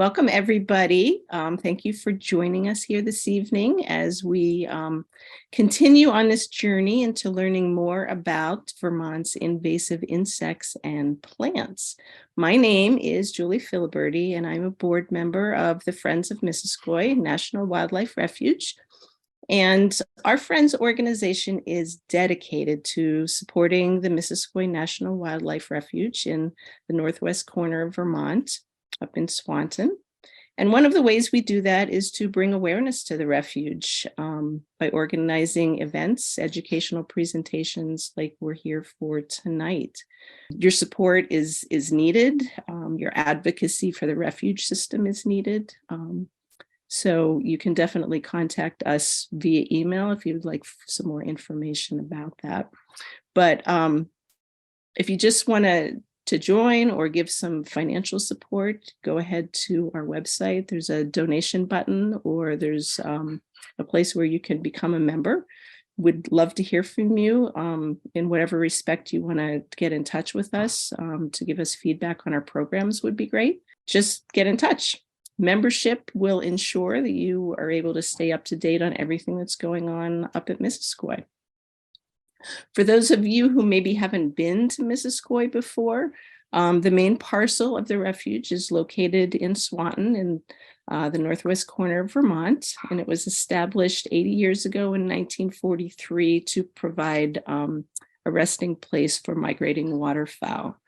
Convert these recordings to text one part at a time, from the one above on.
Welcome, everybody. Thank you for joining us here this evening as we continue on this journey into learning more about Vermont's invasive insects and plants. My name is Julie Filiberti, and I'm a board member of the Friends of Missisquoi National Wildlife Refuge. And our Friends organization is dedicated to supporting the Missisquoi National Wildlife Refuge in the northwest corner of Vermont, up in Swanton. And one of the ways we do that is to bring awareness to the refuge by organizing events, educational presentations like we're here for tonight. Your support is needed. Your advocacy for the refuge system is needed. So you can definitely contact us via email if you'd like some more information about that. But if you just want to join or give some financial support, go ahead to our website. There's a donation button, or there's a place where you can become a member. Would love to hear from you in whatever respect you want to get in touch with us to give us feedback on our programs would be great. Just get in touch. Membership will ensure that you are able to stay up to date on everything that's going on up at Missisquoi. For those of you who maybe haven't been to Missisquoi before, the main parcel of the refuge is located in Swanton in the northwest corner of Vermont, and it was established 80 years ago in 1943 to provide a resting place for migrating waterfowl.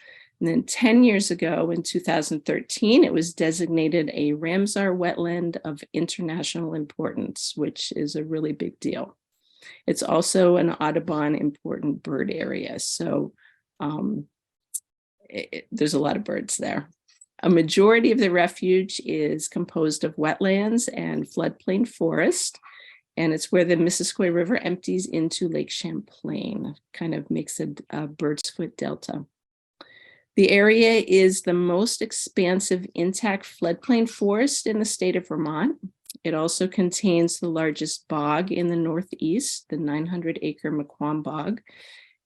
And then 10 years ago, in 2013, it was designated a Ramsar wetland of international importance, which is a really big deal. It's also an Audubon important bird area, so there's a lot of birds there. A majority of the refuge is composed of wetlands and floodplain forest, and it's where the Missisquoi River empties into Lake Champlain, kind of makes a bird's foot delta. The area is the most expansive intact floodplain forest in the state of Vermont. It also contains the largest bog in the Northeast, the 900-acre Mequam Bog.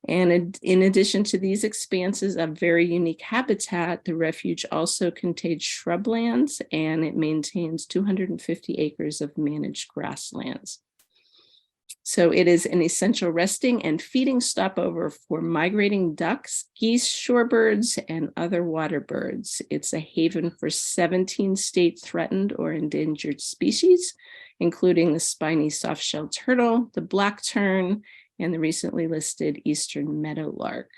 And in addition to these expanses of very unique habitat, the refuge also contains shrublands, and it maintains 250 acres of managed grasslands. So it is an essential resting and feeding stopover for migrating ducks, geese, shorebirds, and other water birds. It's a haven for 17 state threatened or endangered species, including the spiny soft-shelled turtle, the black tern, and the recently listed eastern meadowlark.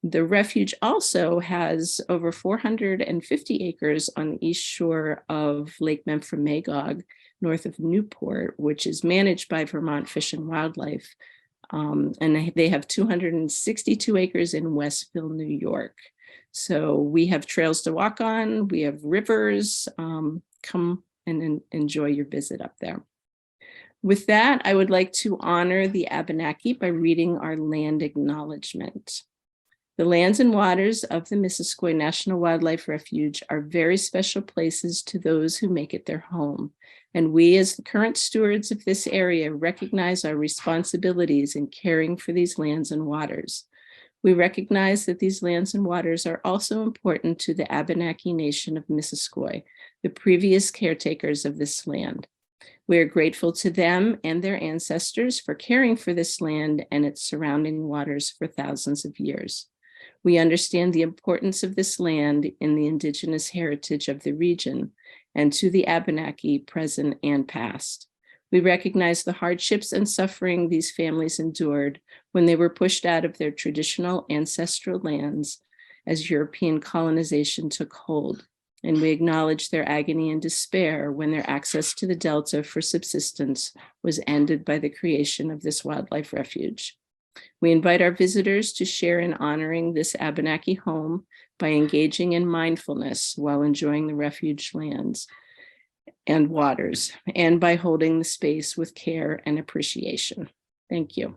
The refuge also has over 450 acres on the east shore of Lake Memphremagog, north of Newport, which is managed by Vermont Fish and Wildlife. And they have 262 acres in Westville, New York. So we have trails to walk on, we have rivers. Come and enjoy your visit up there. With that, I would like to honor the Abenaki by reading our land acknowledgement. The lands and waters of the Missisquoi National Wildlife Refuge are very special places to those who make it their home. And we, as the current stewards of this area, recognize our responsibilities in caring for these lands and waters. We recognize that these lands and waters are also important to the Abenaki Nation of Missisquoi, the previous caretakers of this land. We are grateful to them and their ancestors for caring for this land and its surrounding waters for thousands of years. We understand the importance of this land in the indigenous heritage of the region and to the Abenaki, present and past. We recognize the hardships and suffering these families endured when they were pushed out of their traditional ancestral lands as European colonization took hold. And we acknowledge their agony and despair when their access to the Delta for subsistence was ended by the creation of this wildlife refuge. We invite our visitors to share in honoring this Abenaki home by engaging in mindfulness while enjoying the refuge lands and waters, and by holding the space with care and appreciation. Thank you.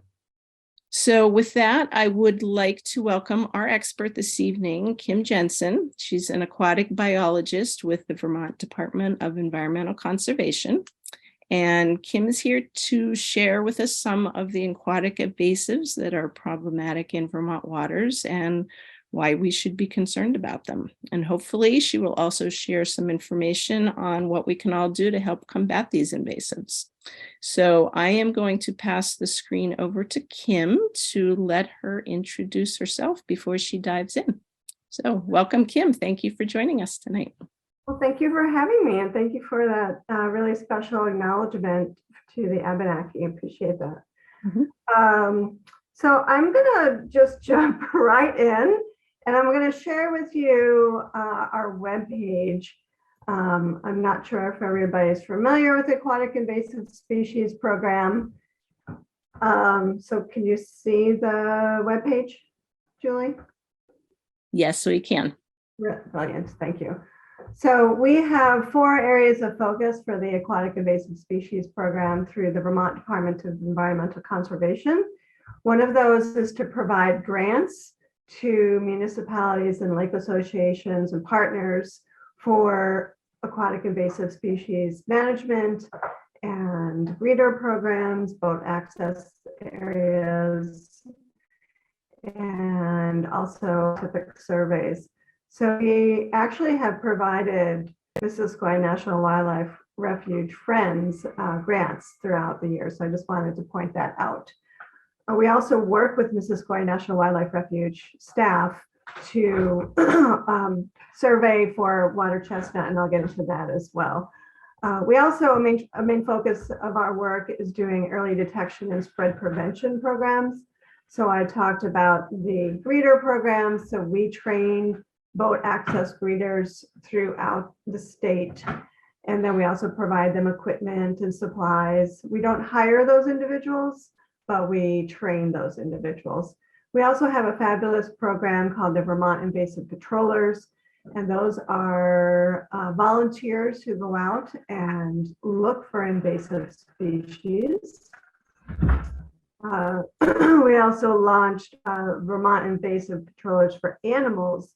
So with that, I would like to welcome our expert this evening, Kim Jensen. She's an aquatic biologist with the Vermont Department of Environmental Conservation. And Kim is here to share with us some of the aquatic invasives that are problematic in Vermont waters. And why we should be concerned about them. And hopefully she will also share some information on what we can all do to help combat these invasives. So I am going to pass the screen over to Kim to let her introduce herself before she dives in. So welcome, Kim. Thank you for joining us tonight. Well, thank you for having me, and thank you for that really special acknowledgement to the Abenaki. I appreciate that. So I'm gonna just jump right in, and I'm gonna share with you our webpage. I'm not sure if everybody's familiar with the Aquatic Invasive Species Program. So can you see the webpage, Julie? Yes, we can. Brilliant, thank you. So we have 4 areas of focus for the Aquatic Invasive Species Program through the Vermont Department of Environmental Conservation. One of those is to provide grants to municipalities and lake associations and partners for aquatic invasive species management and breeder programs, boat access areas, and also typic surveys. So we actually have provided Missisquoi National Wildlife Refuge Friends grants throughout the year. So I just wanted to point that out. We also work with Missisquoi National Wildlife Refuge staff to survey for water chestnut, and I'll get into that as well. We also, a main focus of our work is doing early detection and spread prevention programs. So I talked about the breeder programs. So we train boat access breeders throughout the state. And then we also provide them equipment and supplies. We don't hire those individuals, but we train those individuals. We also have a fabulous program called the Vermont Invasive Patrollers. And those are volunteers who go out and look for invasive species. We also launched Vermont Invasive Patrollers for Animals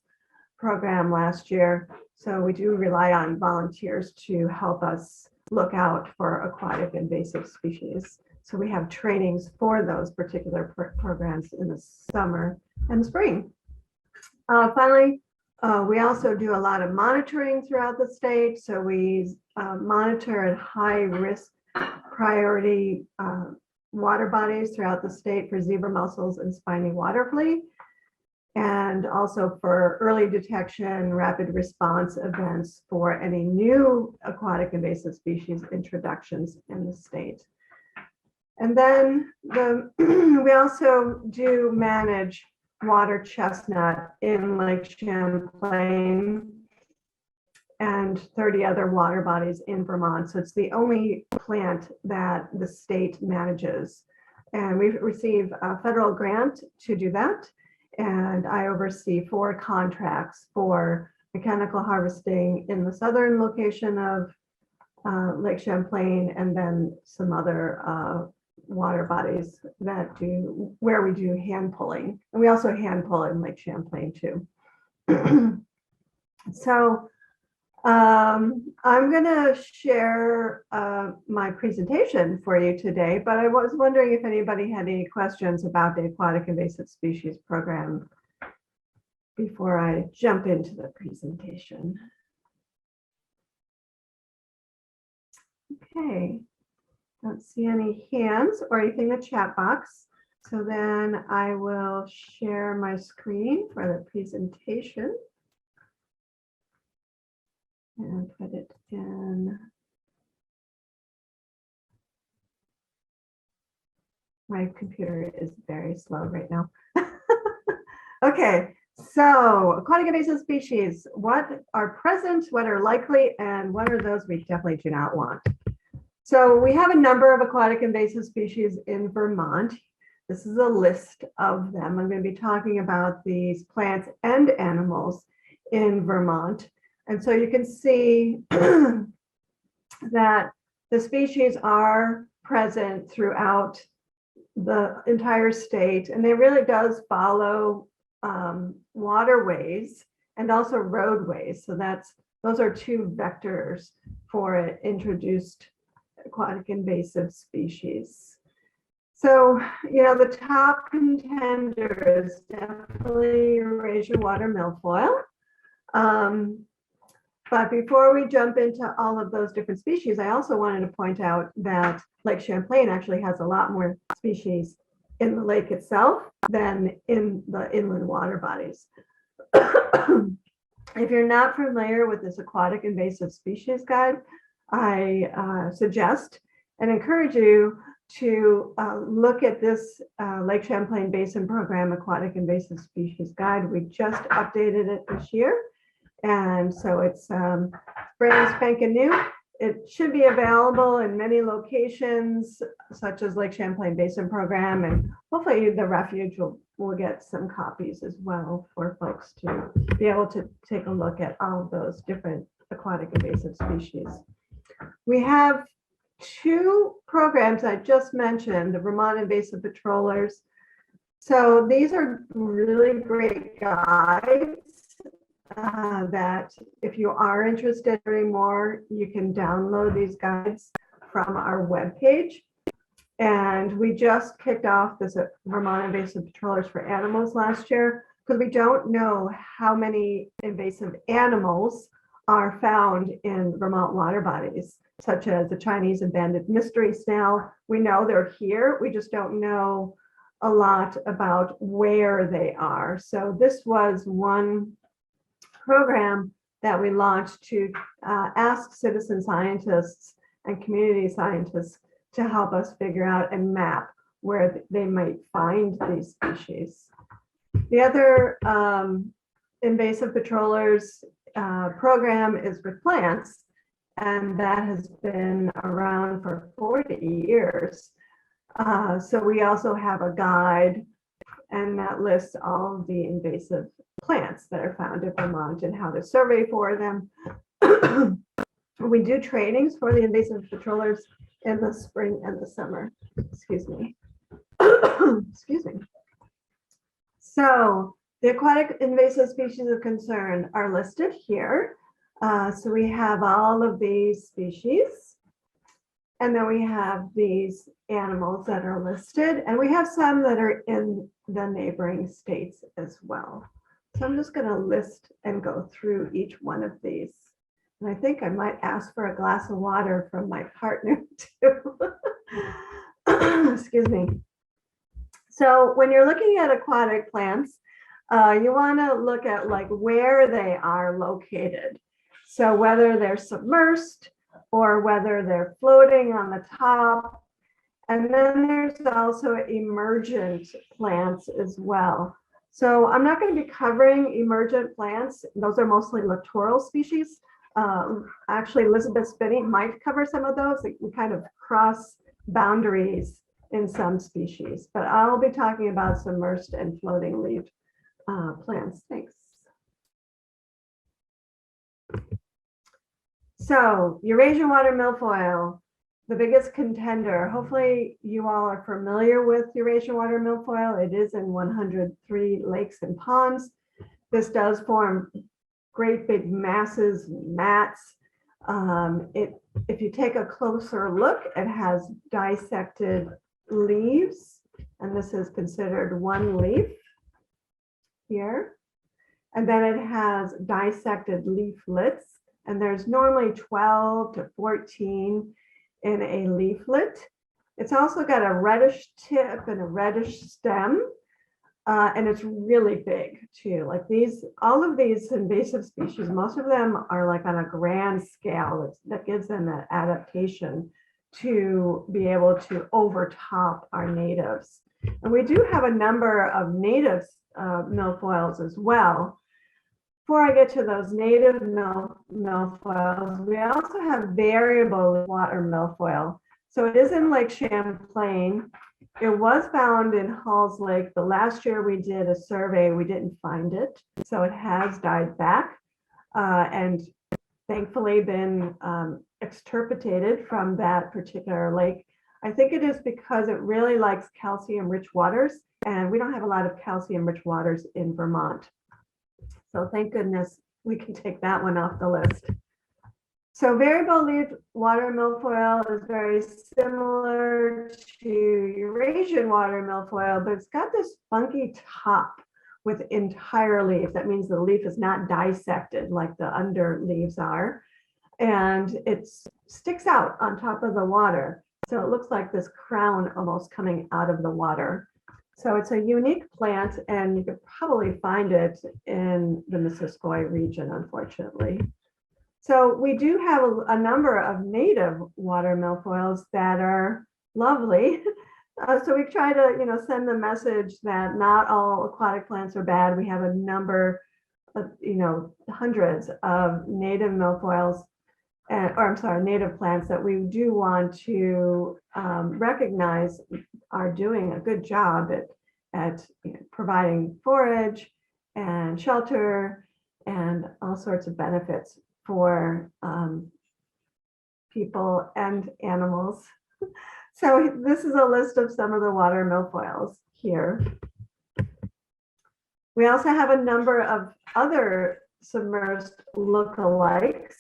program last year. So we do rely on volunteers to help us look out for aquatic invasive species. So we have trainings for those particular programs in the summer and spring. Finally, we also do a lot of monitoring throughout the state. So we monitor at high risk priority water bodies throughout the state for zebra mussels and spiny water flea, and also for early detection, rapid response events for any new aquatic invasive species introductions in the state. And then we also do manage water chestnut in Lake Champlain and 30 other water bodies in Vermont. So it's the only plant that the state manages. And we've received a federal grant to do that. And I oversee 4 contracts for mechanical harvesting in the southern location of Lake Champlain, and then some other water bodies that do, where we do hand pulling. And we also hand pull in Lake Champlain too. So I'm going to share my presentation for you today, but I was wondering if anybody had any questions about the Aquatic Invasive Species Program before I jump into the presentation. Okay, don't see any hands or anything in the chat box. So then I will share my screen for the presentation. And put it in. My computer is very slow right now. Okay, so aquatic invasive species, what are present, what are likely, and what are those we definitely do not want? So we have a number of aquatic invasive species in Vermont. This is a list of them. I'm going to be talking about these plants and animals in Vermont. And so you can see that the species are present throughout the entire state, and it really does follow waterways and also roadways. So those are 2 vectors for introduced aquatic invasive species. So, the top contender is definitely Eurasian water milfoil. But before we jump into all of those different species, I also wanted to point out that Lake Champlain actually has a lot more species in the lake itself than in the inland water bodies. If you're not familiar with this Aquatic Invasive Species Guide, I suggest and encourage you to look at this Lake Champlain Basin Program Aquatic Invasive Species Guide. We just updated it this year. And so it's brand spanking new. It should be available in many locations, such as Lake Champlain Basin Program, and hopefully the refuge will get some copies as well for folks to be able to take a look at all of those different aquatic invasive species. We have two programs I just mentioned, the Vermont Invasive Patrollers. So these are really great guides that if you are interested in learning more, you can download these guides from our webpage. And we just kicked off this Vermont Invasive Patrollers for Animals last year because we don't know how many invasive animals are found in Vermont water bodies, such as the Chinese banded mystery snail. We know they're here, we just don't know a lot about where they are. So this was one program that we launched to ask citizen scientists and community scientists to help us figure out and map where they might find these species. The other invasive patrollers program is with plants, and that has been around for 40 years. So we also have a guide, and that lists all of the invasive plants that are found in Vermont and how to survey for them. We do trainings for the invasive patrollers in the spring and the summer. Excuse me. Excuse me. So the aquatic invasive species of concern are listed here. So we have all of these species. And then we have these animals that are listed, and we have some that are in the neighboring states as well. So I'm just going to list and go through each one of these. And I think I might ask for a glass of water from my partner too. Excuse me. So when you're looking at aquatic plants, you want to look at like where they are located. So whether they're submersed or whether they're floating on the top. And then there's also emergent plants as well. So I'm not going to be covering emergent plants. Those are mostly littoral species. Actually, Elizabeth Spinney might cover some of those. We kind of cross boundaries in some species, but I'll be talking about submersed and floating leaf plants. Thanks. So Eurasian water milfoil, the biggest contender. Hopefully you all are familiar with Eurasian water milfoil. It is in 103 lakes and ponds. This does form great big masses, mats. If you take a closer look, it has dissected leaves, and this is considered one leaf here. And then it has dissected leaflets, and there's normally 12 to 14 in a leaflet. It's also got a reddish tip and a reddish stem, and it's really big too. Like all of these invasive species, most of them are like on a grand scale. That gives them that adaptation to be able to overtop our natives. And we do have a number of native milfoils as well. Before I get to those native milfoils, we also have variable water milfoil. So it is in Lake Champlain. It was found in Halls Lake. The last year we did a survey, we didn't find it. So it has died back and thankfully been extirpated from that particular lake. I think it is because it really likes calcium-rich waters, and we don't have a lot of calcium-rich waters in Vermont. So thank goodness we can take that one off the list. So variable leaf water milfoil is very similar to Eurasian water milfoil, but it's got this funky top with entire leaves. That means the leaf is not dissected like the under leaves are. And it sticks out on top of the water. So it looks like this crown almost coming out of the water. So it's a unique plant, and you could probably find it in the Missisquoi region, unfortunately. So we do have a number of native water milfoils that are lovely. So we try to, send the message that not all aquatic plants are bad. We have a number of, hundreds of native milfoils, native plants that we do want to recognize are doing a good job at providing forage and shelter and all sorts of benefits for people and animals. So this is a list of some of the water milfoils here. We also have a number of other submerged lookalikes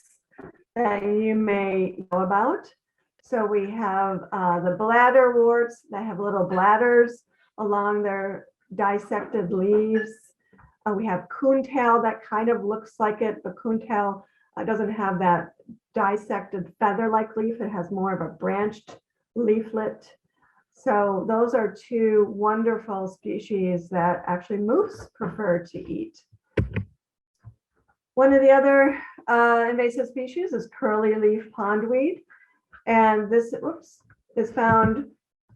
that you may know about. So we have the bladderworts that have little bladders along their dissected leaves. We have coontail that kind of looks like it, but coontail doesn't have that dissected feather-like leaf. It has more of a branched leaflet. So those are two wonderful species that actually moose prefer to eat. One of the other invasive species is curly leaf pondweed. And this is found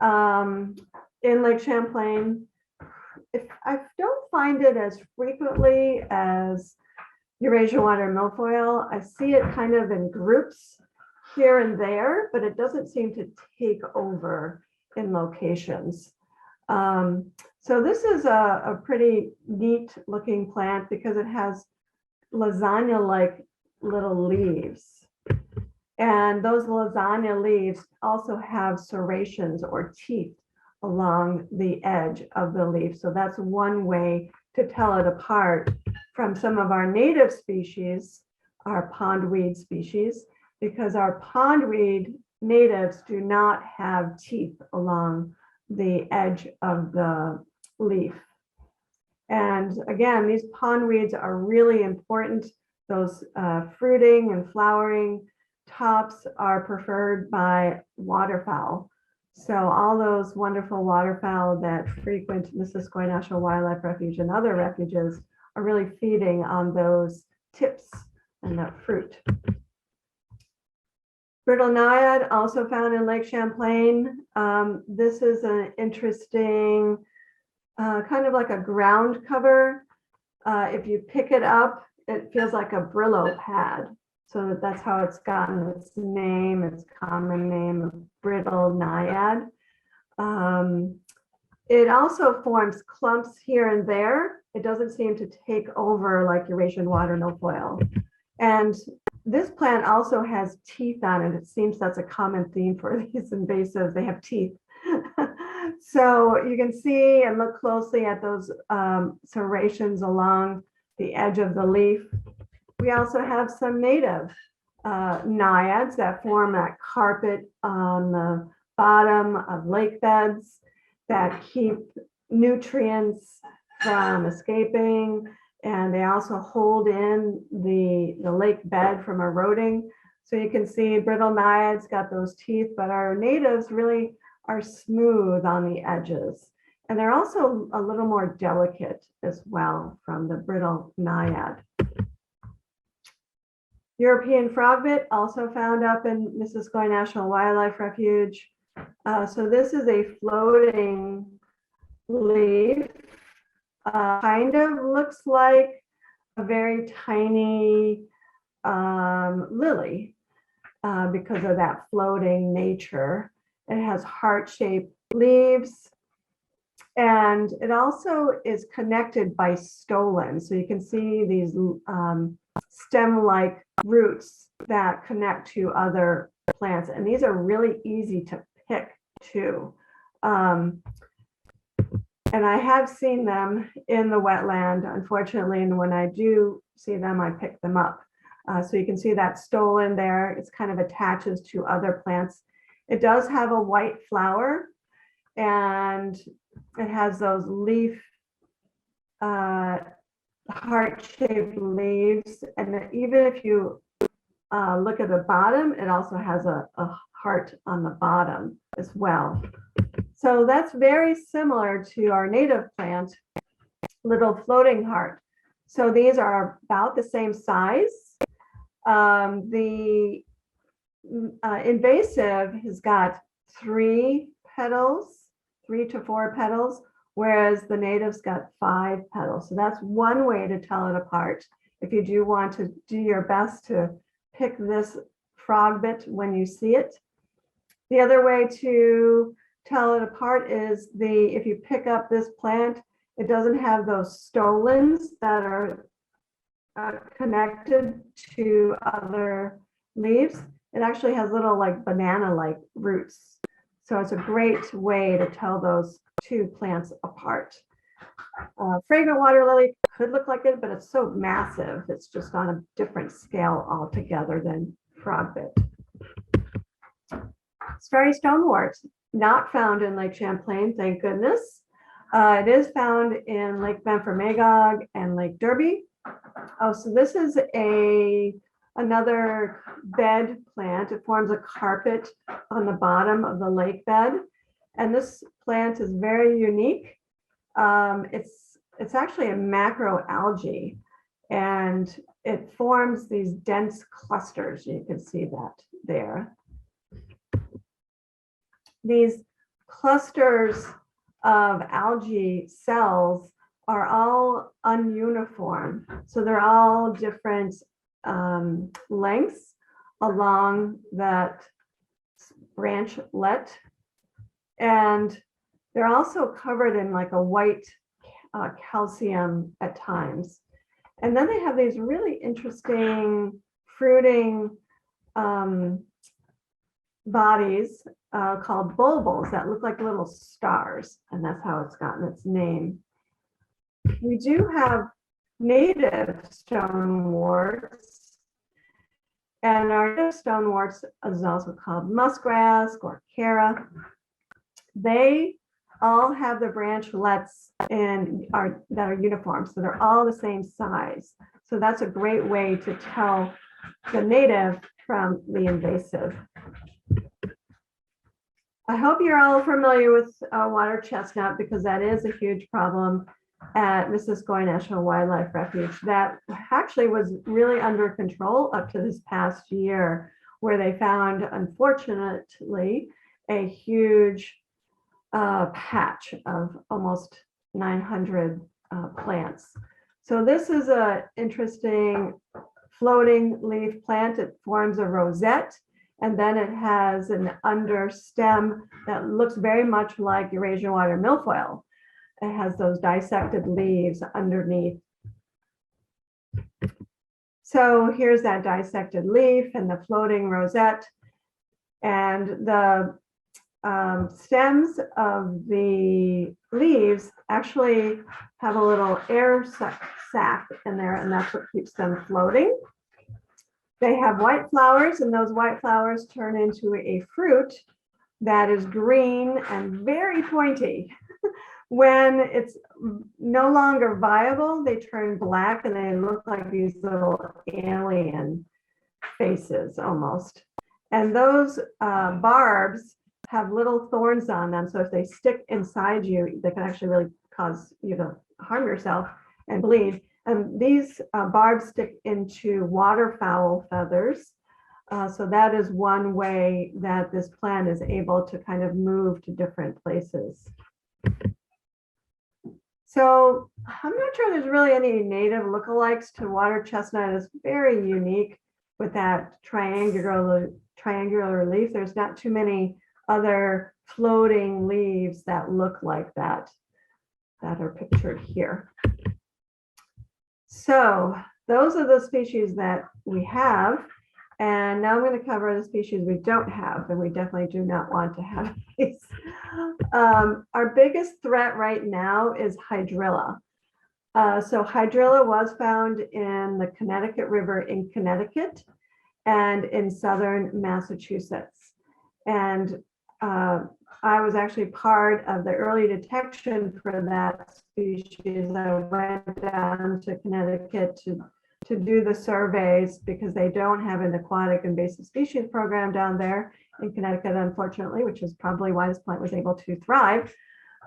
in Lake Champlain. I don't find it as frequently as Eurasian water milfoil. I see it kind of in groups here and there, but it doesn't seem to take over in locations. So this is a pretty neat looking plant because it has lasagna-like little leaves. And those lasagna leaves also have serrations or teeth along the edge of the leaf. So that's one way to tell it apart from some of our native species, our pondweed species, because our pondweed natives do not have teeth along the edge of the leaf. And again, these pondweeds are really important. Those fruiting and flowering tops are preferred by waterfowl. So all those wonderful waterfowl that frequent Missisquoi National Wildlife Refuge and other refuges are really feeding on those tips and that fruit. Brittle naiad, also found in Lake Champlain. This is an interesting, kind of like a ground cover. If you pick it up, it feels like a Brillo pad. So that's how it's gotten its name, its common name of brittle naiad. It also forms clumps here and there. It doesn't seem to take over like Eurasian water milfoil. And this plant also has teeth on it. It seems that's a common theme for these invasives. They have teeth. So you can see and look closely at those serrations along the edge of the leaf. We also have some native naiads that form that carpet on the bottom of lake beds that keep nutrients from escaping, and they also hold in the lake bed from eroding. So you can see brittle naiads got those teeth, but our natives really are smooth on the edges. And they're also a little more delicate as well from the brittle naiad. European frogbit, also found up in Missisquoi National Wildlife Refuge. So this is a floating leaf. Kind of looks like a very tiny lily because of that floating nature. It has heart-shaped leaves, and it also is connected by stolons. So you can see these stem-like roots that connect to other plants, and these are really easy to pick too. And I have seen them in the wetland, unfortunately, and when I do see them, I pick them up. So you can see that stolon there. It's kind of attaches to other plants. It does have a white flower, and it has those leaf heart-shaped leaves. And even if you look at the bottom, it also has a heart on the bottom as well. So that's very similar to our native plant, little floating heart. So these are about the same size. The invasive has got 3 petals, 3 to 4 petals, whereas the native's got 5 petals. So that's one way to tell it apart. If you do want to do your best to pick this frog bit when you see it. The other way to tell it apart is if you pick up this plant, it doesn't have those stolons that are connected to other leaves. It actually has little like banana-like roots. So it's a great way to tell those 2 plants apart. Fragrant water lily could look like it, but it's so massive. It's just on a different scale altogether than frogbit. Starry stonewort, not found in Lake Champlain, thank goodness. It is found in Lake Memphremagog and Lake Derby. Oh, so this is another bed plant. It forms a carpet on the bottom of the lake bed. And this plant is very unique. It's actually a macroalgae, and it forms these dense clusters. You can see that there. These clusters of algae cells are all ununiform. So they're all different lengths along that branchlet. And they're also covered in like a white calcium at times. And then they have these really interesting fruiting bodies called bulbils that look like little stars. And that's how it's gotten its name. We do have native stoneworts. And our native stoneworts is also called muskgrass or cara. They all have the branchlets that are uniform, so they're all the same size. So that's a great way to tell the native from the invasive. I hope you're all familiar with water chestnut, because that is a huge problem at Missisquoi National Wildlife Refuge that actually was really under control up to this past year, where they found, unfortunately, a huge patch of almost 900 plants. So this is an interesting floating leaf plant. It forms a rosette, and then it has an under stem that looks very much like Eurasian water milfoil. It has those dissected leaves underneath. So here's that dissected leaf and the floating rosette, and the stems of the leaves actually have a little air sac in there, and that's what keeps them floating. They have white flowers, and those white flowers turn into a fruit that is green and very pointy. When it's no longer viable, they turn black and they look like these little alien faces almost. And those barbs have little thorns on them. So if they stick inside you, they can actually really cause you to harm yourself and bleed. And these barbs stick into waterfowl feathers. So that is one way that this plant is able to kind of move to different places. So I'm not sure there's really any native lookalikes to water chestnut. It's very unique with that triangular leaf. There's not too many other floating leaves that look like that are pictured here. So those are the species that we have. And now I'm going to cover the species we don't have, and we definitely do not want to have these. Our biggest threat right now is hydrilla. So hydrilla was found in the Connecticut River in Connecticut and in southern Massachusetts. And I was actually part of the early detection for that species. I went down to Connecticut to do the surveys because they don't have an aquatic invasive species program down there in Connecticut, unfortunately, which is probably why this plant was able to thrive.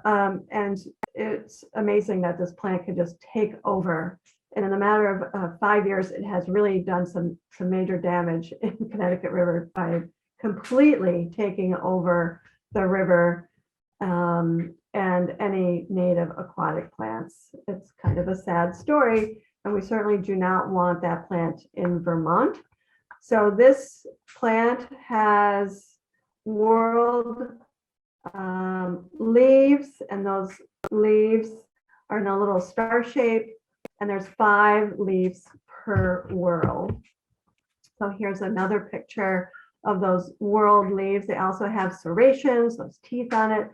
And it's amazing that this plant could just take over. And in a matter of 5 years, it has really done some major damage in Connecticut River by completely taking over the river and any native aquatic plants. It's kind of a sad story, and we certainly do not want that plant in Vermont. So this plant has whorled leaves, and those leaves are in a little star shape, and there's 5 leaves per whorl. So here's another picture of those whorled leaves. They also have serrations, those teeth on it.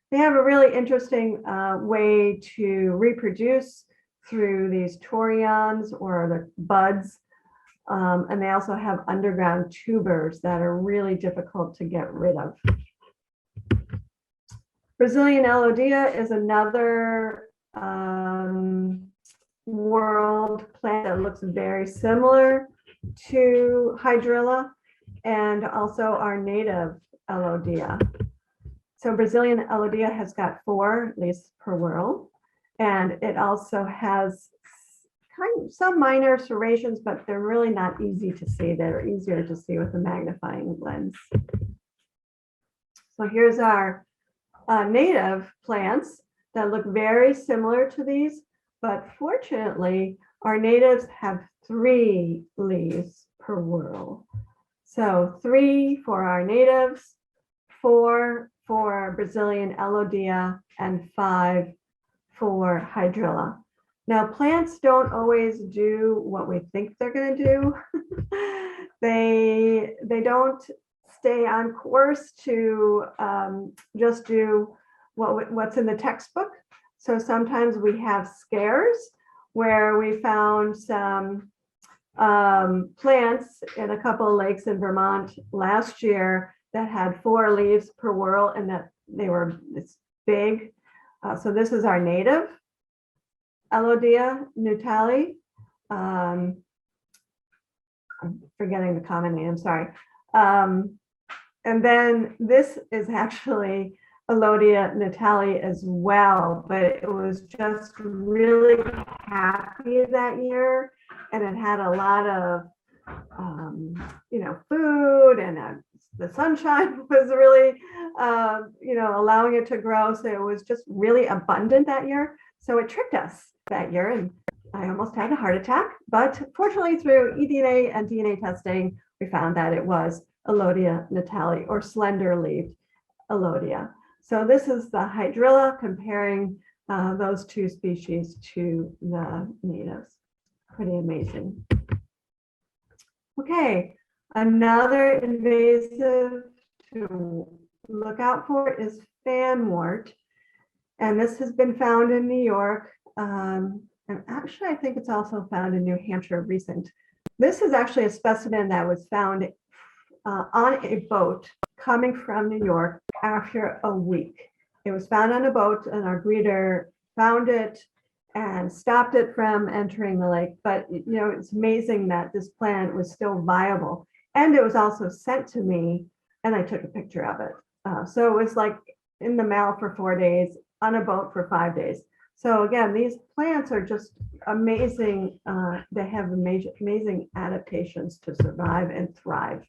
They have a really interesting way to reproduce through these torions or the buds. And they also have underground tubers that are really difficult to get rid of. Brazilian elodea is another whorled plant that looks very similar to hydrilla and also our native elodea. So Brazilian elodea has got 4 leaves per whorl, and it also has kind of some minor serrations, but they're really not easy to see. They're easier to see with a magnifying lens. So here's our native plants that look very similar to these, but fortunately, our natives have 3 leaves per whorl. So 3 for our natives, 4 for Brazilian elodea, and 5 for hydrilla. Now, plants don't always do what we think they're going to do. They don't stay on course to just do what's in the textbook. So sometimes we have scares where we found some plants in a couple of lakes in Vermont last year that had 4 leaves per whorl, and that they were this big. So this is our native elodea nutali. I'm forgetting the common name, sorry. And then this is actually elodea nutali as well, but it was just really happy that year, and it had a lot of food, and the sunshine was really allowing it to grow. So it was just really abundant that year. So it tricked us that year, and I almost had a heart attack. But fortunately, through eDNA and DNA testing, we found that it was elodea nutali, or slender-leaved elodea. So this is the hydrilla comparing those 2 species to the natives. Pretty amazing. Okay, another invasive to look out for is fanwort. And this has been found in New York. And actually, I think it's also found in New Hampshire recent. This is actually a specimen that was found on a boat coming from New York after a week. It was found on a boat, and our breeder found it and stopped it from entering the lake. But it's amazing that this plant was still viable. And it was also sent to me, and I took a picture of it. So it was like in the mail for 4 days, on a boat for 5 days. So again, these plants are just amazing. They have amazing adaptations to survive and thrive.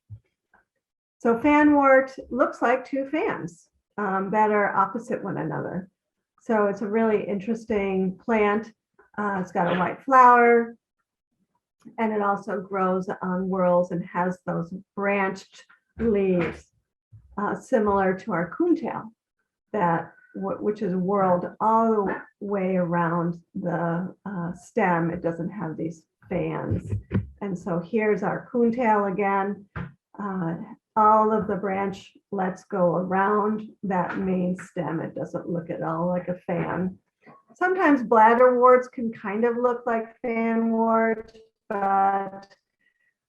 So fanwort looks like 2 fans that are opposite one another. So it's a really interesting plant. It's got a white flower, and it also grows on whorls and has those branched leaves, similar to our coontail, which is whorled all the way around the stem. It doesn't have these fans. And so here's our coontail again. All of the branchlets go around that main stem. It doesn't look at all like a fan. Sometimes bladderworts can kind of look like fanwort, but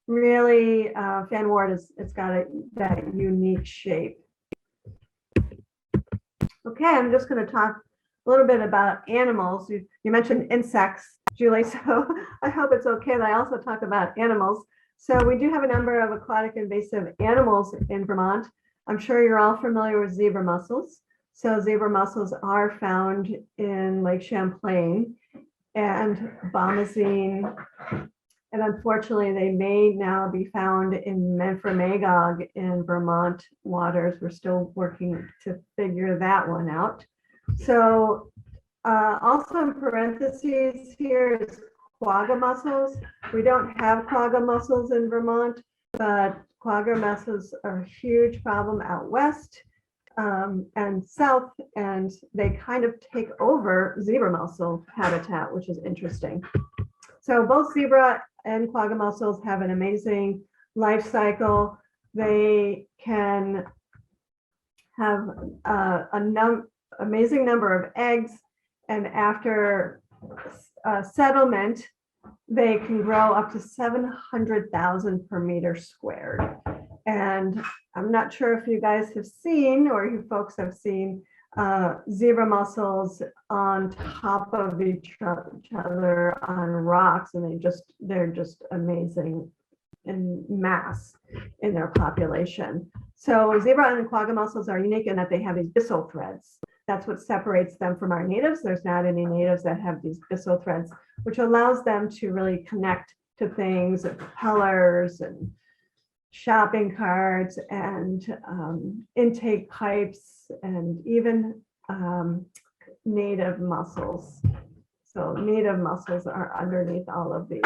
really fanwort it's got that unique shape. Okay, I'm just going to talk a little bit about animals. You mentioned insects, Julie, so I hope it's okay that I also talk about animals. So we do have a number of aquatic invasive animals in Vermont. I'm sure you're all familiar with zebra mussels. So zebra mussels are found in Lake Champlain and Bomazene. And unfortunately, they may now be found in Memphremagog in Vermont waters. We're still working to figure that one out. So also in parentheses here is quagga mussels. We don't have quagga mussels in Vermont, but quagga mussels are a huge problem out west and south, and they kind of take over zebra mussel habitat, which is interesting. So both zebra and quagga mussels have an amazing life cycle. They can have amazing number of eggs, and after settlement, they can grow up to 700,000 per meter squared. And I'm not sure if you guys have seen, or you folks have seen, zebra mussels on top of each other on rocks, and they're just amazing in mass in their population. So zebra and quagga mussels are unique in that they have these byssal threads. That's what separates them from our natives. There's not any natives that have these byssal threads, which allows them to really connect to things, propellers and shopping carts and intake pipes and even native mussels. So native mussels are underneath all of these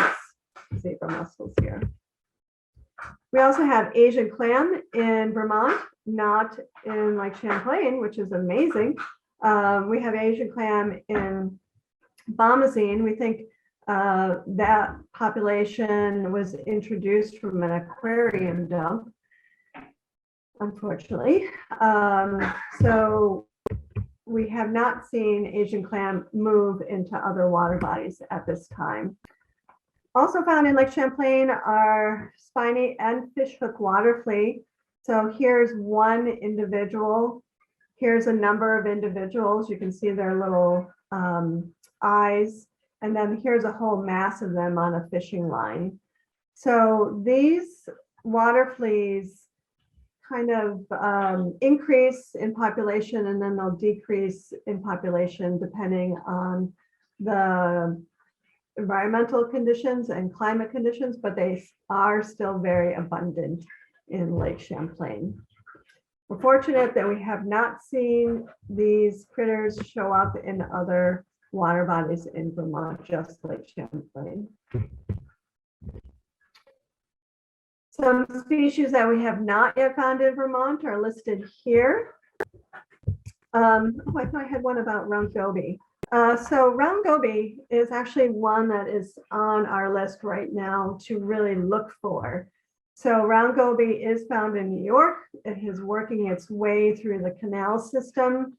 zebra mussels here. We also have Asian clam in Vermont, not in Lake Champlain, which is amazing. We have Asian clam in Bomazene. We think that population was introduced from an aquarium dump, unfortunately. So we have not seen Asian clam move into other water bodies at this time. Also found in Lake Champlain are spiny and fishhook water flea. So here's one individual. Here's a number of individuals. You can see their little eyes. And then here's a whole mass of them on a fishing line. So these water fleas kind of increase in population, and then they'll decrease in population depending on the environmental conditions and climate conditions, but they are still very abundant in Lake Champlain. We're fortunate that we have not seen these critters show up in other water bodies in Vermont, just Lake Champlain. Some species that we have not yet found in Vermont are listed here. Oh, I thought I had one about round goby. So round goby is actually one that is on our list right now to really look for. So round goby is found in New York. It is working its way through the canal system.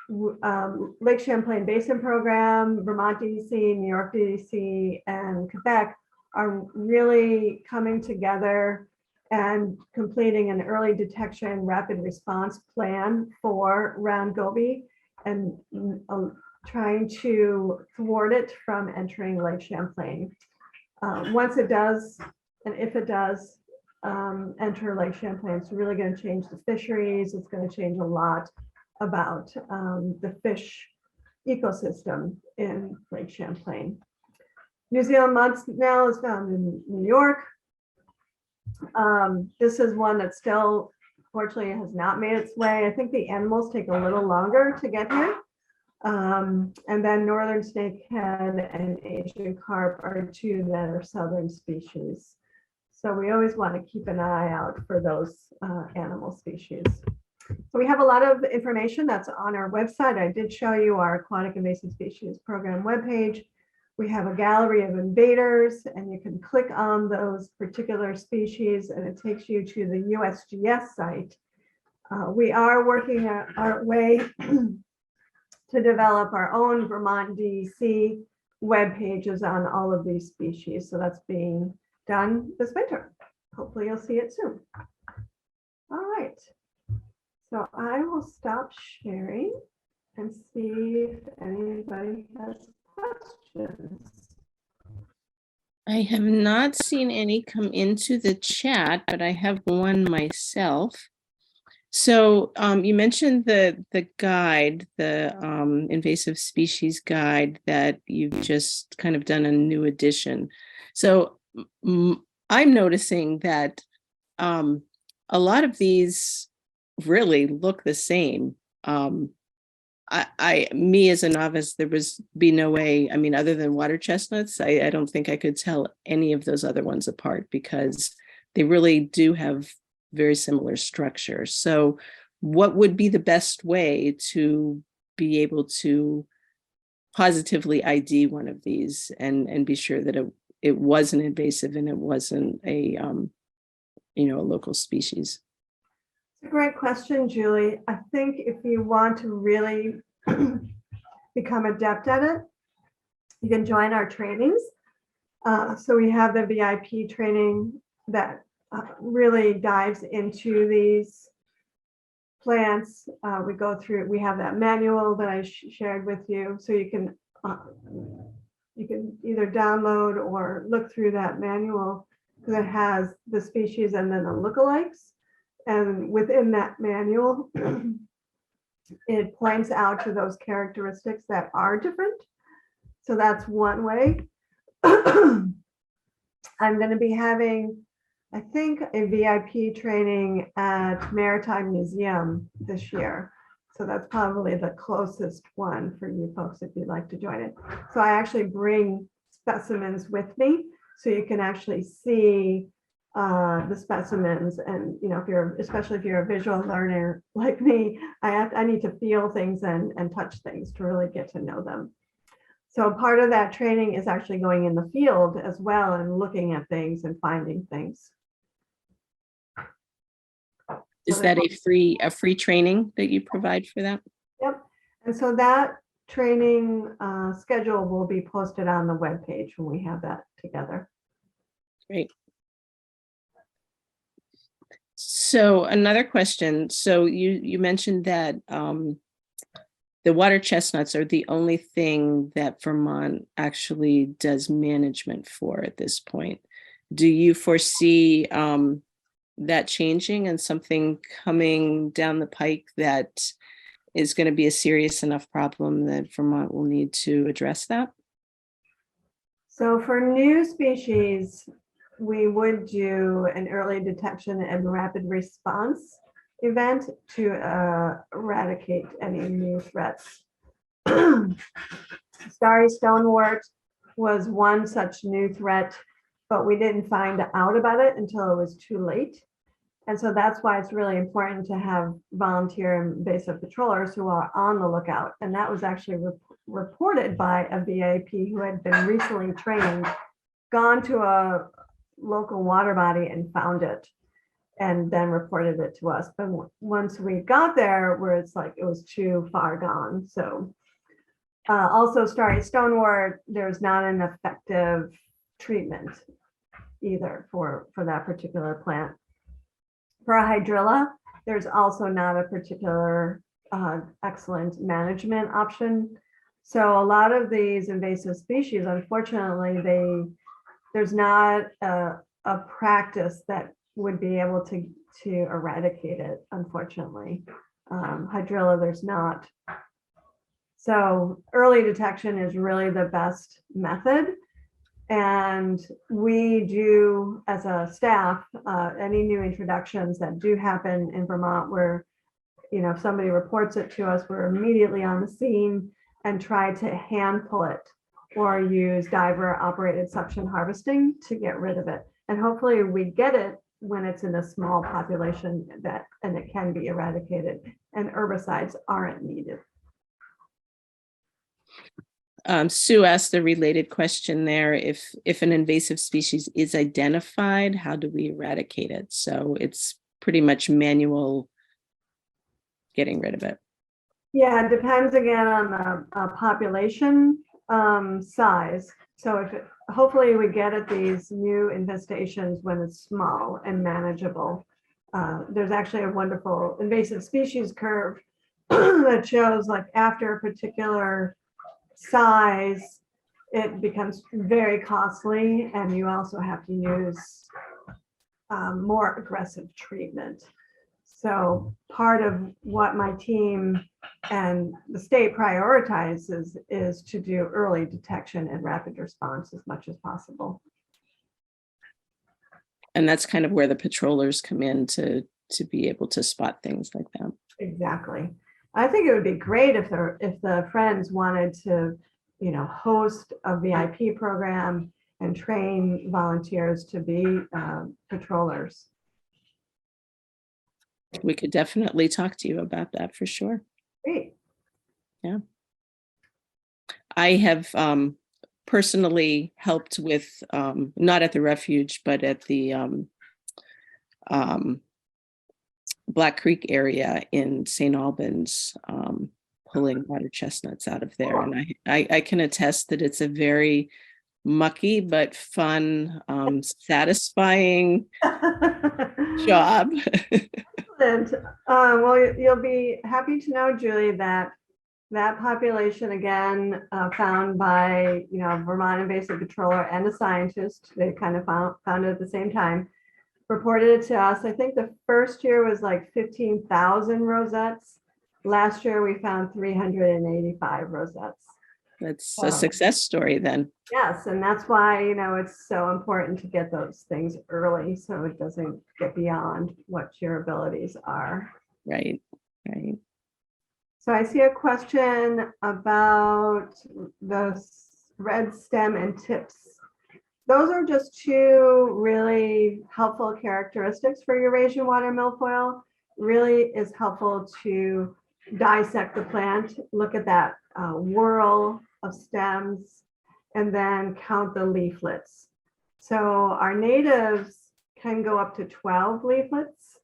Lake Champlain Basin Program, Vermont DEC, New York DEC, and Quebec are really coming together and completing an early detection rapid response plan for round goby and trying to thwart it from entering Lake Champlain. Once it does, and if it does enter Lake Champlain, it's really going to change the fisheries. It's going to change a lot about the fish ecosystem in Lake Champlain. New Zealand mud snail is found in New York. This is one that still, fortunately, has not made its way. I think the animals take a little longer to get here. And then northern snakehead and Asian carp are two that are southern species. So we always want to keep an eye out for those animal species. So we have a lot of information that's on our website. I did show you our Aquatic Invasive Species Program webpage. We have a gallery of invaders, and you can click on those particular species, and it takes you to the USGS site. We are working our way to to develop our own Vermont DEC web pages on all of these species. So that's being done this winter. Hopefully you'll see it soon. All right. So I will stop sharing and see if anybody has questions. I have not seen any come into the chat, but I have one myself. So you mentioned the guide, the invasive species guide that you've just kind of done a new edition. So I'm noticing that a lot of these really look the same. Me as a novice, there be no way, I mean, other than water chestnuts, I don't think I could tell any of those other ones apart because they really do have very similar structures. So what would be the best way to be able to positively ID one of these and be sure that it wasn't invasive and it wasn't a a local species? It's a great question, Julie. I think if you want to really become adept at it, you can join our trainings. So we have the VIP training that really dives into these plants. We go through, we have that manual that I shared with you. So you can either download or look through that manual because it has the species and then the lookalikes. And within that manual, it points out to those characteristics that are different. So that's one way. I'm going to be having, I think, a VIP training at Maritime Museum this year. So that's probably the closest one for you folks if you'd like to join it. So I actually bring specimens with me so you can actually see the specimens. And especially if you're a visual learner like me, I need to feel things and touch things to really get to know them. So part of that training is actually going in the field as well and looking at things and finding things. Is that a free training that you provide for that? Yep. And so that training schedule will be posted on the webpage when we have that together. Great. So another question. So you mentioned that the water chestnuts are the only thing that Vermont actually does management for at this point. Do you foresee that changing and something coming down the pike that is going to be a serious enough problem that Vermont will need to address that? So for new species, we would do an early detection and rapid response event to eradicate any new threats. Starry stonewort was one such new threat, but we didn't find out about it until it was too late. And so that's why it's really important to have volunteer invasive patrollers who are on the lookout. And that was actually reported by a VIP who had been recently trained, gone to a local water body and found it, and then reported it to us. But once we got there, where it's like it was too far gone. So also starry stonewort, there's not an effective treatment either for that particular plant. For a hydrilla, there's also not a particular excellent management option. So a lot of these invasive species, unfortunately, there's not a practice that would be able to eradicate it, unfortunately. Hydrilla, there's not. So early detection is really the best method. And we do, as a staff, any new introductions that do happen in Vermont where, if somebody reports it to us, we're immediately on the scene and try to hand pull it or use diver operated suction harvesting to get rid of it. And hopefully we get it when it's in a small population and it can be eradicated and herbicides aren't needed. Sue asked a related question there. If an invasive species is identified, how do we eradicate it? So it's pretty much manual getting rid of it. Yeah, it depends again on the population size. So hopefully we get at these new infestations when it's small and manageable. There's actually a wonderful invasive species curve that shows like after a particular size, it becomes very costly, and you also have to use more aggressive treatment. So part of what my team and the state prioritizes is to do early detection and rapid response as much as possible. And that's kind of where the patrollers come in to be able to spot things like that. Exactly. I think it would be great if the Friends wanted to, host a VIP program and train volunteers to be patrollers. We could definitely talk to you about that for sure. Great. Yeah. I have personally helped with, not at the refuge, but at the Black Creek area in St. Albans, pulling water chestnuts out of there. And I can attest that it's a very mucky but fun, satisfying job. Excellent. Well, you'll be happy to know, Julie, that population, again, found by Vermont invasive controller and a scientist, they kind of found it at the same time, reported it to us. I think the first year was like 15,000 rosettes. Last year we found 385 rosettes. That's a success story then. Yes, and that's why it's so important to get those things early so it doesn't get beyond what your abilities are. Right, right. So I see a question about the red stem and tips. Those are just two really helpful characteristics for Eurasian water milfoil. Really is helpful to dissect the plant, look at that whorl of stems, and then count the leaflets. So our natives can go up to 12 leaflets,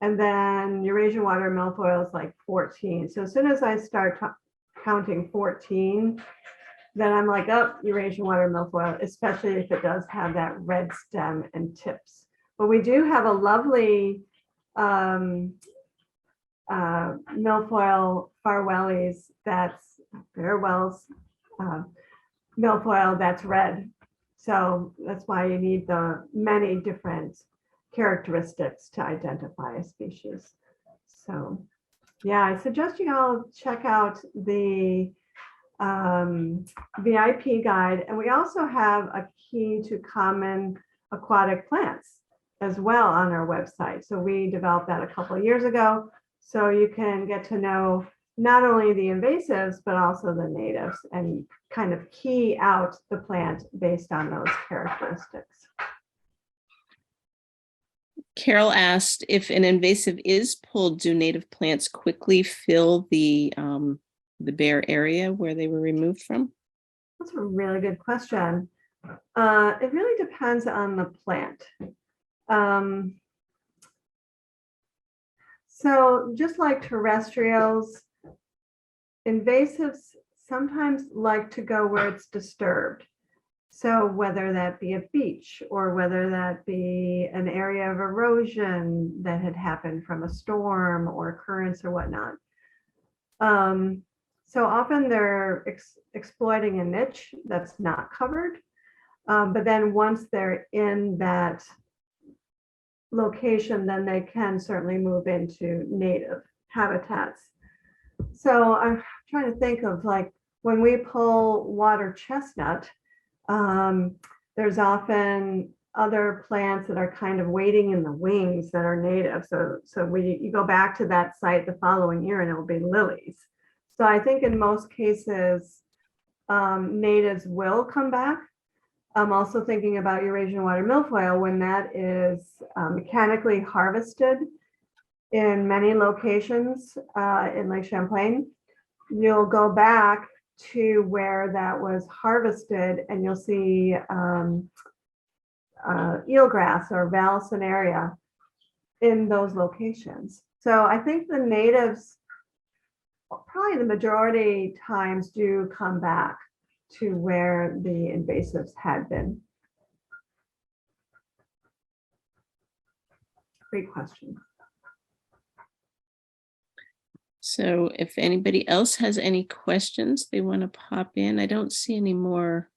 and then Eurasian water milfoil is like 14. So as soon as I start counting 14, then I'm like, oh, Eurasian water milfoil, especially if it does have that red stem and tips. But we do have a lovely milfoil Farwellies, that's Farewell's milfoil that's red. So that's why you need the many different characteristics to identify a species. So yeah, I suggest you all check out the VIP guide, and we also have a key to common aquatic plants as well on our website. So we developed that a couple of years ago, so you can get to know not only the invasives but also the natives and kind of key out the plant based on those characteristics. Carol asked, if an invasive is pulled, do native plants quickly fill the bare area where they were removed from? That's a really good question. It really depends on the plant. So just like terrestrials, invasives sometimes like to go where it's disturbed. So whether that be a beach or whether that be an area of erosion that had happened from a storm or currents or whatnot. So often they're exploiting a niche that's not covered. But then once they're in that location, then they can certainly move into native habitats. So I'm trying to think of, like, when we pull water chestnut, there's often other plants that are kind of waiting in the wings that are native. So you go back to that site the following year and it will be lilies. So I think in most cases, natives will come back. I'm also thinking about Eurasian water milfoil when that is mechanically harvested in many locations in Lake Champlain. You'll go back to where that was harvested and you'll see eelgrass or valsinaria in those locations. So I think the natives probably the majority times do come back to where the invasives had been. Great question. So if anybody else has any questions they want to pop in, I don't see any more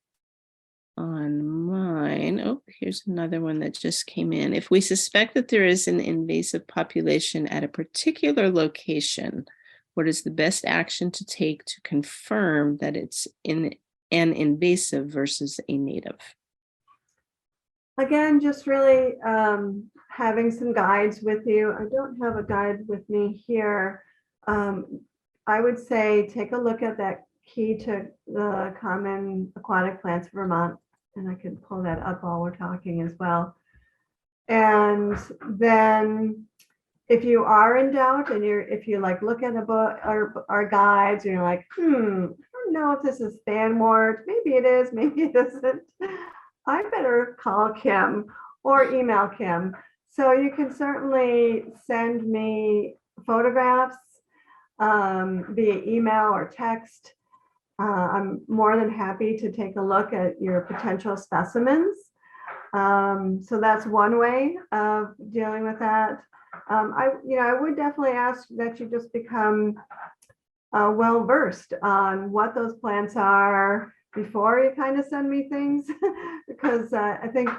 on mine. Oh, here's another one that just came in. If we suspect that there is an invasive population at a particular location, what is the best action to take to confirm that it's in an invasive versus a native? Again, just really having some guides with you. I don't have a guide with me here. I would say take a look at that key to the common aquatic plants of Vermont, and I can pull that up while we're talking as well. And then if you are in doubt and if you like look at a book or our guides and you're like, I don't know if this is fanwort, maybe it is, maybe it isn't, I better call Kim or email Kim. So you can certainly send me photographs via email or text. I'm more than happy to take a look at your potential specimens. So that's one way of dealing with that. I would definitely ask that you just become well versed on what those plants are before you kind of send me things, because I think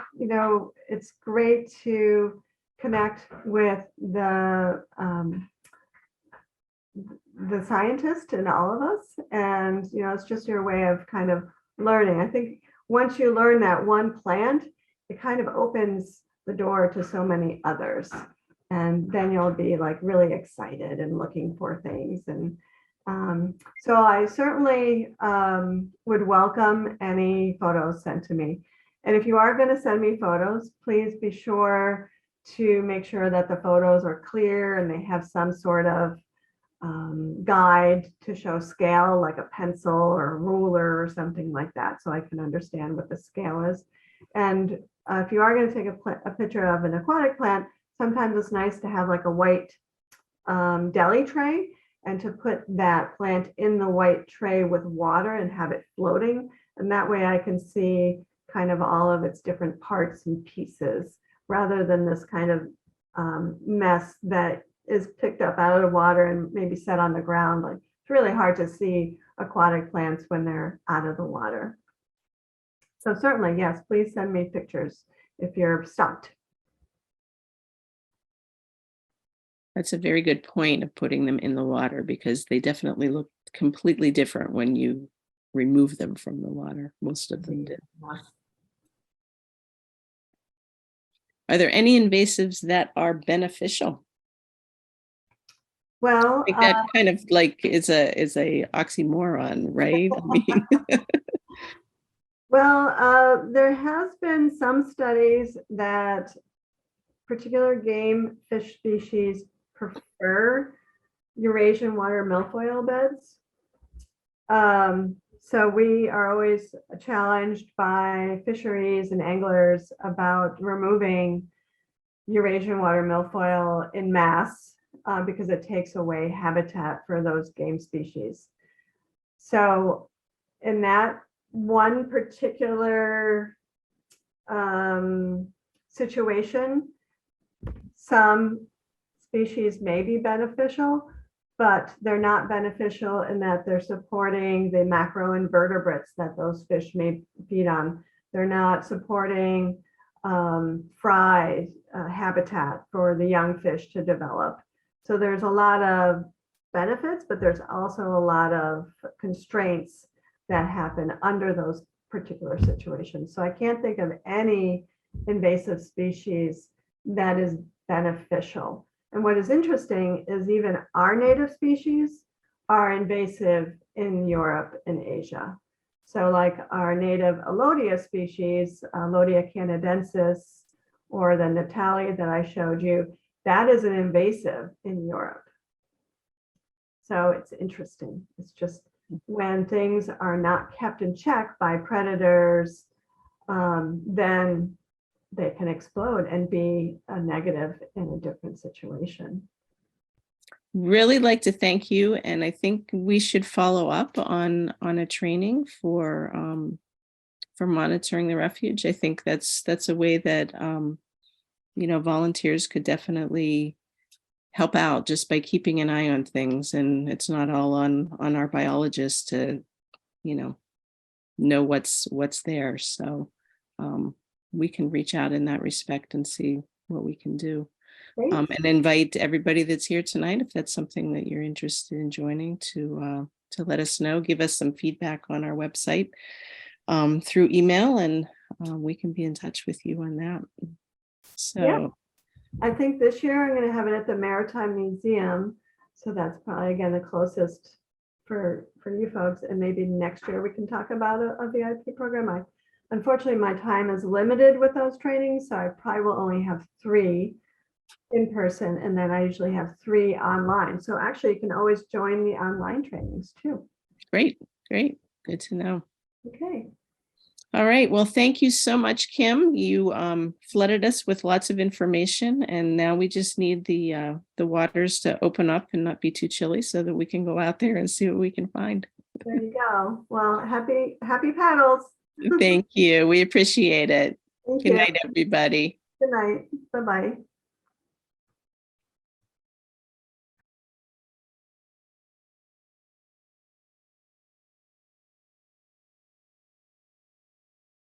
it's great to connect with the scientist in all of us, and it's just your way of kind of learning. I think once you learn that one plant, it kind of opens the door to so many others, and then you'll be like really excited and looking for things. And so I certainly would welcome any photos sent to me. And if you are going to send me photos, please be sure to make sure that the photos are clear and they have some sort of guide to show scale, like a pencil or a ruler or something like that, so I can understand what the scale is. And if you are going to take a picture of an aquatic plant, sometimes it's nice to have like a white deli tray, and to put that plant in the white tray with water and have it floating. And that way I can see kind of all of its different parts and pieces, rather than this kind of mess that is picked up out of the water and maybe set on the ground. Like, it's really hard to see aquatic plants when they're out of the water. So certainly, yes, please send me pictures if you're stumped. That's a very good point of putting them in the water, because they definitely look completely different when you remove them from the water. Most of them did. Are there any invasives that are beneficial? Well, I think that kind of like is a oxymoron, right? I mean, well, there has been some studies that particular game fish species prefer Eurasian water milfoil beds. So we are always challenged by fisheries and anglers about removing Eurasian water milfoil in mass, because it takes away habitat for those game species. So in that one particular situation, some species may be beneficial, but they're not beneficial in that they're supporting the macroinvertebrates that those fish may feed on. They're not supporting fry habitat for the young fish to develop. So there's a lot of benefits, but there's also a lot of constraints that happen under those particular situations. So I can't think of any invasive species that is beneficial. And what is interesting is even our native species are invasive in Europe and Asia. So like our native Alodia species, Alodia canadensis, or the Natalia that I showed you, that is an invasive in Europe. So it's interesting. It's just when things are not kept in check by predators, then they can explode and be a negative in a different situation. Really like to thank you, and I think we should follow up on a training for monitoring the refuge. I think that's a way that volunteers could definitely help out just by keeping an eye on things, and it's not all on our biologists to you know what's there. So we can reach out in that respect and see what we can do. Great. And invite everybody that's here tonight, if that's something that you're interested in joining, to let us know, give us some feedback on our website through email, and we can be in touch with you on that. So Yeah. I think this year I'm going to have it at the Maritime Museum. So that's probably, again, the closest for you folks. And maybe next year we can talk about a VIP program. Unfortunately, my time is limited with those trainings, so I probably will only have 3 in person, and then I usually have 3 online. So actually you can always join the online trainings too. great, good to know. Okay. All right, well, thank you so much, Kim. You flooded us with lots of information, and now we just need the waters to open up and not be too chilly so that we can go out there and see what we can find. There you go. Well, happy paddles. Thank you. We appreciate it. Thank Good you. night, everybody. Good night. Bye-bye.